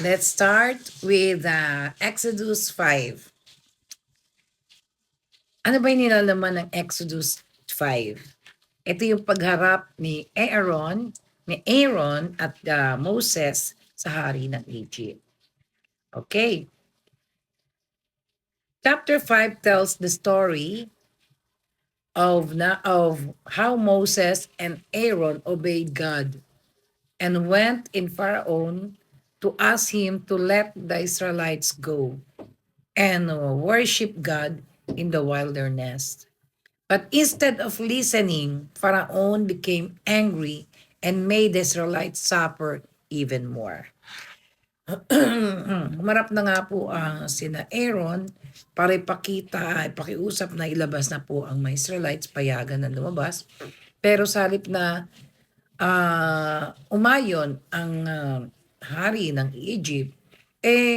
Let's start with Exodus 5. Ano ba yung nilalaman ng Exodus 5? Ito yung pagharap ni Aaron at Moses sa hari ng Egypt. Okay. Chapter 5 tells the story of how Moses and Aaron obeyed God and went in Pharaoh to ask him to let the Israelites go and worship God in the wilderness. But instead of listening, Pharaoh became angry and made the Israelites suffer even more. Humarap na nga po ang sina Aaron para ipakiusap na ilabas na po ang mga Israelites, payagan na lumabas. Pero sa halip na umayon ang hari ng Egypt,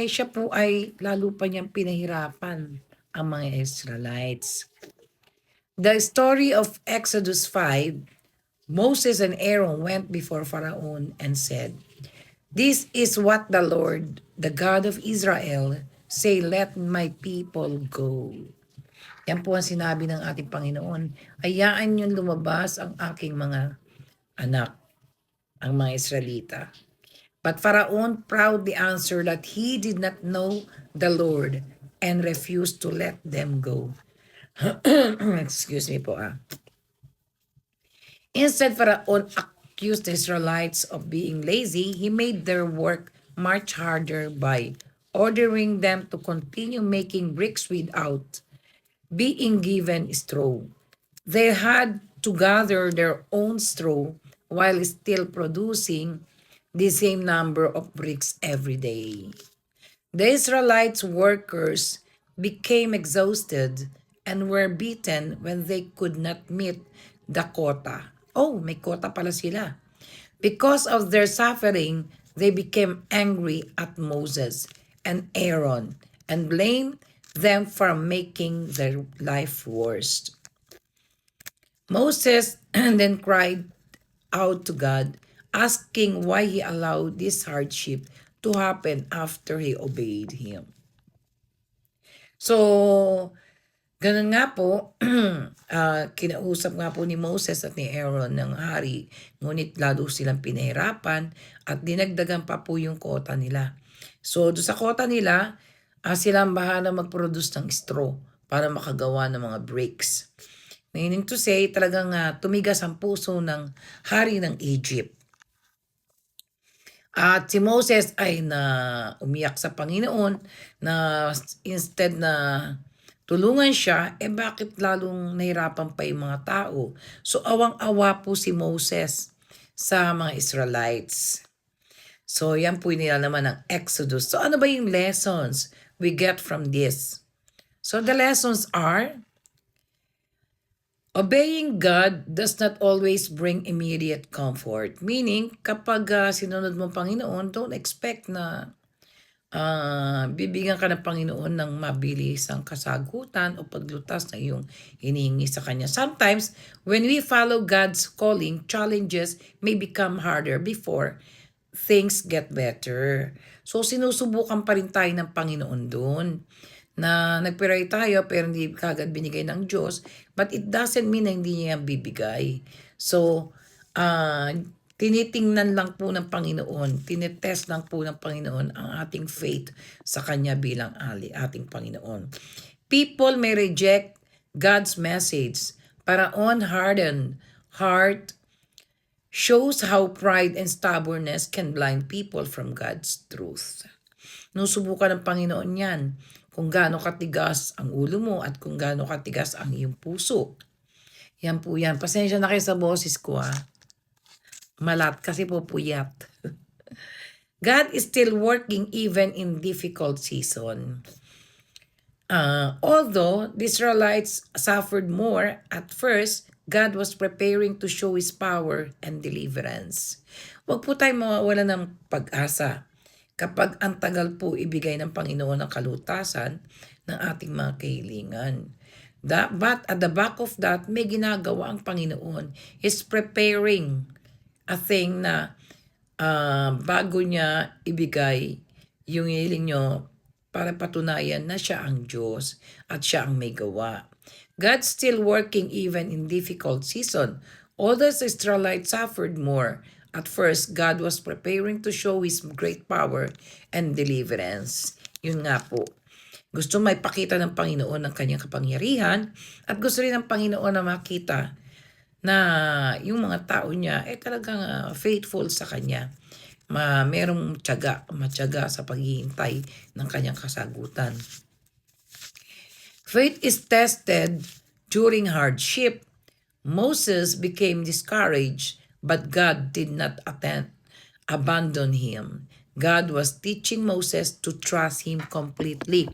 siya po ay lalo pa niyang pinahirapan ang mga Israelites. The story of Exodus 5, Moses and Aaron went before Pharaoh and said, "This is what the Lord, the God of Israel, say, let my people go." Yan po ang sinabi ng ating Panginoon. Hayaan niyong lumabas ang aking mga anak, ang mga Israelita. But Pharaoh proudly answered that he did not know the Lord and refused to let them go. Excuse me po. Instead, Pharaoh accused the Israelites of being lazy. He made their work much harder by ordering them to continue making bricks without being given straw. They had to gather their own straw while still producing the same number of bricks every day. The Israelites workers became exhausted and were beaten when they could not meet the quota. Oh, may quota pala sila. Because of their suffering, they became angry at Moses and Aaron and blamed them for making their life worse. Moses then cried out to God, asking why he allowed this hardship to happen after he obeyed him. So, ganun nga po, kinausap nga po ni Moses at ni Aaron ng hari, ngunit lalo silang pinahirapan at dinagdagan pa po yung kota nila. So, doon sa kota nila, sila ang bahala mag-produce ng straw para makagawa ng mga bricks. Meaning to say, talagang tumigas ang puso ng hari ng Egypt. At si Moses ay umiyak sa Panginoon na instead na tulungan siya, bakit lalong nahirapan pa yung mga tao? So awang-awa po si Moses sa mga Israelites. So yan po nila naman ang Exodus. So ano ba yung lessons we get from this? So the lessons are, obeying God does not always bring immediate comfort. Meaning, kapag sinunod mo Panginoon, don't expect na bibigyan ka ng Panginoon ng mabilis ang kasagutan o paglutas na iyong hinihingi sa Kanya. Sometimes, when we follow God's calling, challenges may become harder before things get better. So, sinusubukan pa rin tayo ng Panginoon doon na nagpiray tayo pero hindi kagad binigay ng Diyos, but it doesn't mean na hindi niya bibigay. So, tinitingnan lang po ng Panginoon, tinetest lang po ng Panginoon ang ating faith sa Kanya bilang ating Panginoon. People may reject God's message, para hardened heart shows how pride and stubbornness can blind people from God's truth. Nusubukan ng Panginoon yan kung gaano katigas ang ulo mo at kung gaano katigas ang iyong puso. Yan po yan. Pasensya na kayo sa boses ko Malat kasi po puyat. God is still working even in difficult season. Although the Israelites suffered more at first, God was preparing to show His power and deliverance. Huwag po tayo mawawala ng pag-asa kapag ang tagal po ibigay ng Panginoon ang kalutasan ng ating mga kahilingan. But at the back of that, may ginagawa ang Panginoon. He's preparing a thing na bago niya ibigay, yung hiling nyo para patunayan na siya ang Diyos at siya ang may gawa. God's still working even in difficult season. Although the Israelites suffered more, at first, God was preparing to show His great power and deliverance. Yun nga po. Gusto may pakita ng Panginoon ng kanyang kapangyarihan at gusto rin ng Panginoon na makita na yung mga tao niya talagang faithful sa kanya. Merong matyaga sa paghihintay ng kanyang kasagutan. Faith is tested during hardship. Moses became discouraged, but God did not abandon him. God was teaching Moses to trust Him completely.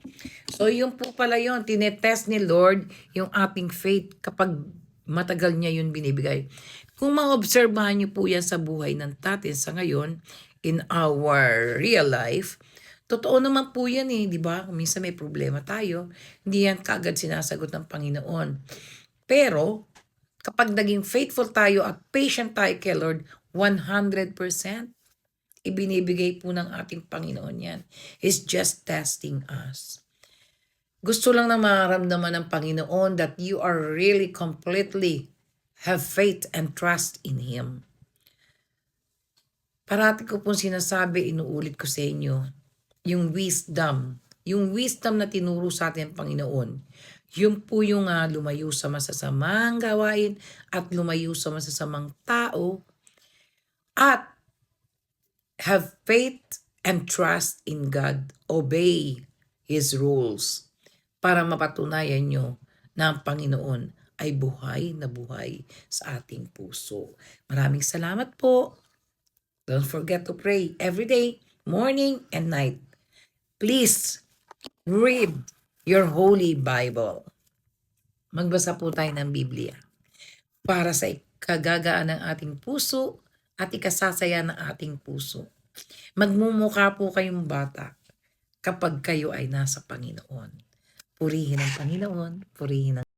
So yung po pala yun, tinetest ni Lord yung ating faith kapag matagal niya yun binibigay. Kung maobserbahan niyo po yan sa buhay ng natin sa ngayon, in our real life, totoo naman po yan di ba? Minsan may problema tayo, hindi yan kaagad sinasagot ng Panginoon. Pero, kapag naging faithful tayo at patient tayo kay Lord, 100% ibinibigay po ng ating Panginoon yan. He's just testing us. Gusto lang na maramdaman ng Panginoon that you are really completely have faith and trust in Him. Parati ko pong sinasabi, inuulit ko sa inyo, yung wisdom na tinuro sa atin ng Panginoon, yun po yung lumayo sa masasamang gawain at lumayo sa masasamang tao at have faith and trust in God. Obey His rules para mapatunayan nyo na ang Panginoon ay buhay na buhay sa ating puso. Maraming salamat po. Don't forget to pray every day, morning and night. Please read your Holy Bible. Magbasa po tayo ng Biblia para sa kagagaan ng ating puso at ikasasaya ng ating puso. Magmumukha po kayong bata kapag kayo ay nasa Panginoon. Purihin ang Panginoon, purihin ang